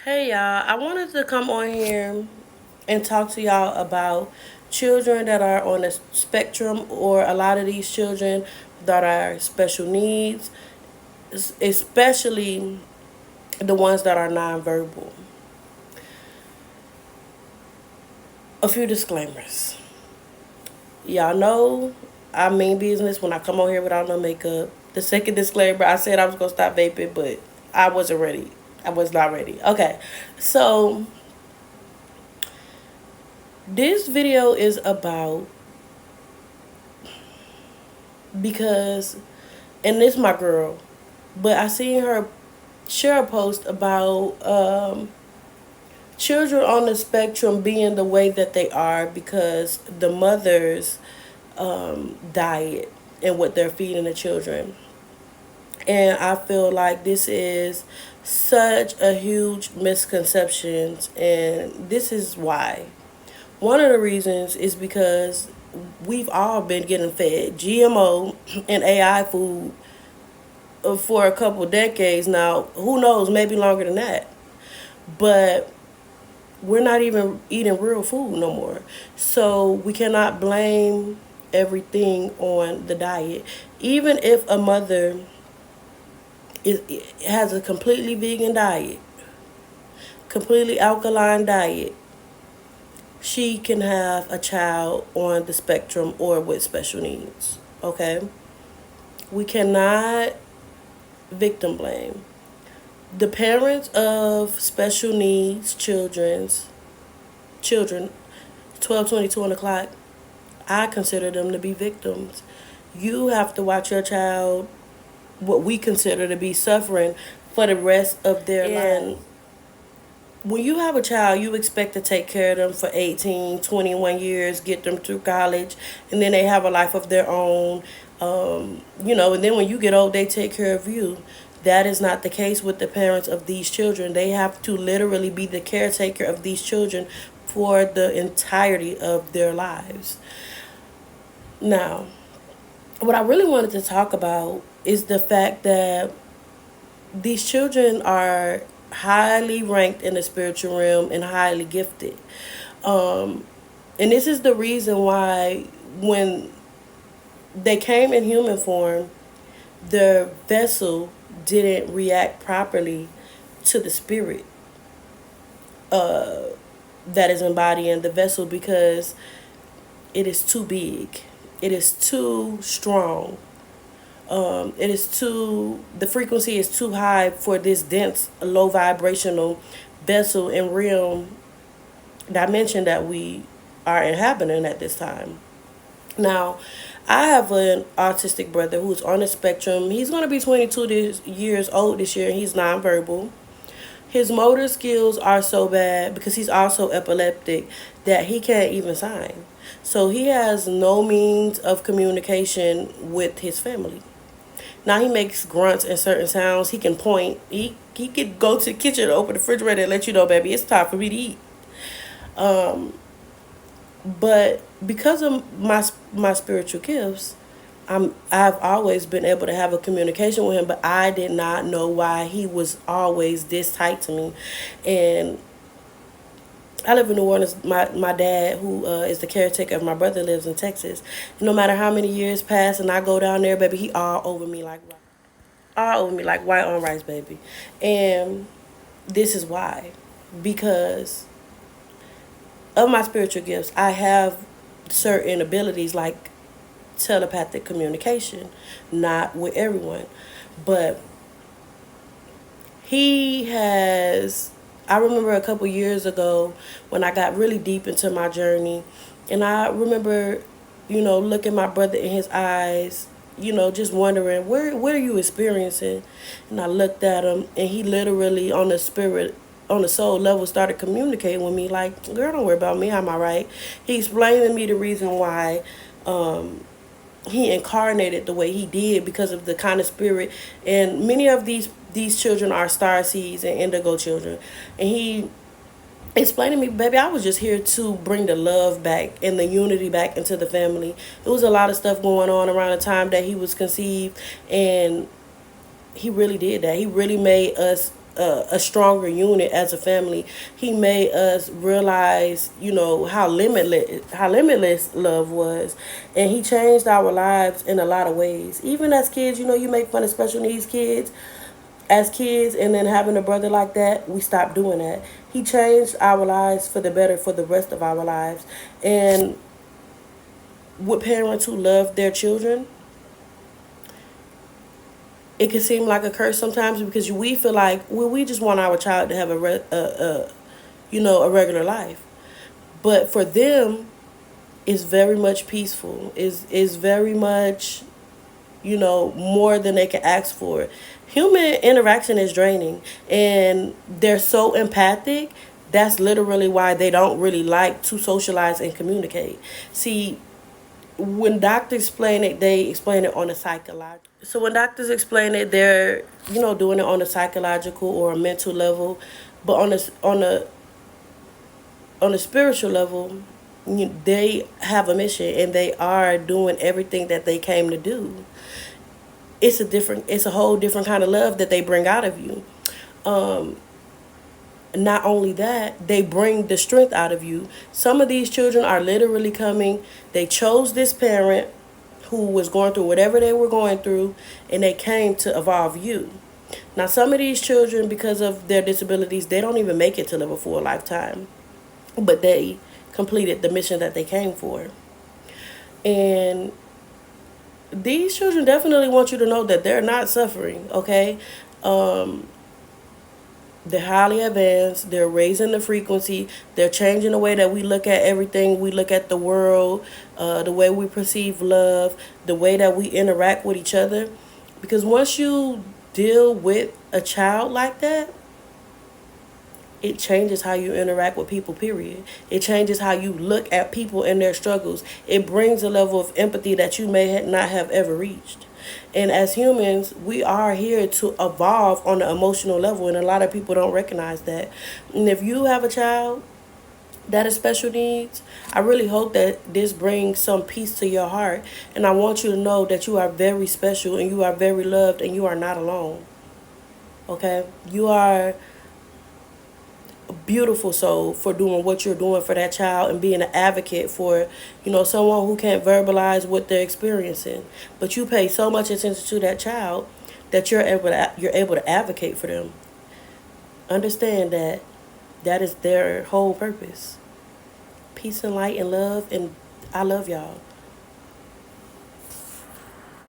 Hey y'all, I wanted to come on here and talk to y'all about children that are on the spectrum, or a lot of these children that are special needs, especially the ones that are nonverbal. A few disclaimers. Y'all know I mean business when I come on here without no makeup. The second disclaimer, I said I was gonna stop vaping, but I wasn't ready. I was not ready. Okay, so this video is about, because, and this my girl, but I seen her share a post about children on the spectrum being the way that they are because the mothers diet and what they're feeding the children. And I feel like this is such a huge misconception, and this is why. One of the reasons is because we've all been getting fed GMO and AI food for a couple decades now. Who knows, maybe longer than that. But we're not even eating real food no more. So we cannot blame everything on the diet. Even if a mother is has a completely vegan diet, completely alkaline diet, she can have a child on the spectrum or with special needs. Okay? We cannot victim blame. The parents of special needs children 12, 22 on the clock, I consider them to be victims. You have to watch your child, what we consider to be suffering, for the rest of their life. When you have a child, you expect to take care of them for 18, 21 years, get them through college, and then they have a life of their own. And then when you get old, they take care of you. That is not the case with the parents of these children. They have to literally be the caretaker of these children for the entirety of their lives. Now, what I really wanted to talk about is the fact that these children are highly ranked in the spiritual realm and highly gifted. And this is the reason why when they came in human form, their vessel didn't react properly to the spirit that is embodying the vessel, because it is too big, it is too strong, the frequency is too high for this dense, low vibrational vessel and realm dimension that we are inhabiting at this time. Now, I have an autistic brother who's on the spectrum. He's going to be 22 years old this year, and he's nonverbal. His motor skills are so bad, because he's also epileptic, that he can't even sign. So he has no means of communication with his family. Now he makes grunts and certain sounds. He can point. He could go to the kitchen, open the refrigerator, and let you know, baby, it's time for me to eat. But because of my spiritual gifts, I've always been able to have a communication with him. But I did not know why he was always this tight to me. And I live in New Orleans. My dad, who is the caretaker of my brother, lives in Texas. No matter how many years pass and I go down there, baby, he all over me like white on rice, baby. And this is why. Because of my spiritual gifts, I have certain abilities like telepathic communication, not with everyone. But he has, I remember a couple years ago when I got really deep into my journey, and I remember, looking my brother in his eyes, just wondering, what are you experiencing? And I looked at him, and he literally, on the soul level, started communicating with me like, girl, don't worry about me, I'm all right. He explained to me the reason why he incarnated the way he did, because of the kind of spirit. And many of these children are star seeds and indigo children. And he explained to me, baby, I was just here to bring the love back and the unity back into the family. There was a lot of stuff going on around the time that he was conceived, and he really did that. He really made us a stronger unit as a family. He made us realize, how limitless love was, and he changed our lives in a lot of ways. Even as kids, you make fun of special needs kids as kids, and then having a brother like that, we stopped doing that. He changed our lives for the better for the rest of our lives. And with parents who love their children, it can seem like a curse sometimes because we feel like, well, we just want our child to have a regular life. But for them, it's very much peaceful. Is very much, more than they can ask for. Human interaction is draining, and they're so empathic. That's literally why they don't really like to socialize and communicate. See, when doctors explain it, they explain it on a psychological. So when doctors explain it, they're doing it on a psychological or a mental level, but on a spiritual level, they have a mission and they are doing everything that they came to do. It's a whole different kind of love that they bring out of you. Not only that, they bring the strength out of you. Some of these children are literally coming. They chose this parent who was going through whatever they were going through, and they came to evolve you. Now, some of these children, because of their disabilities, they don't even make it to live a full lifetime, but they completed the mission that they came for. And these children definitely want you to know that they're not suffering, okay? They're highly advanced. They're raising the frequency. They're changing the way that we look at everything. We look at the world, the way we perceive love, the way that we interact with each other. Because once you deal with a child like that, it changes how you interact with people, period. It changes how you look at people and their struggles. It brings a level of empathy that you may not have ever reached. And as humans, we are here to evolve on the emotional level, and a lot of people don't recognize that. And if you have a child that is special needs, I really hope that this brings some peace to your heart. And I want you to know that you are very special and you are very loved and you are not alone. Okay? You are beautiful soul for doing what you're doing for that child and being an advocate for someone who can't verbalize what they're experiencing, but you pay so much attention to that child that you're able to advocate for them. Understand that that is their whole purpose. Peace and light and love, and I love y'all.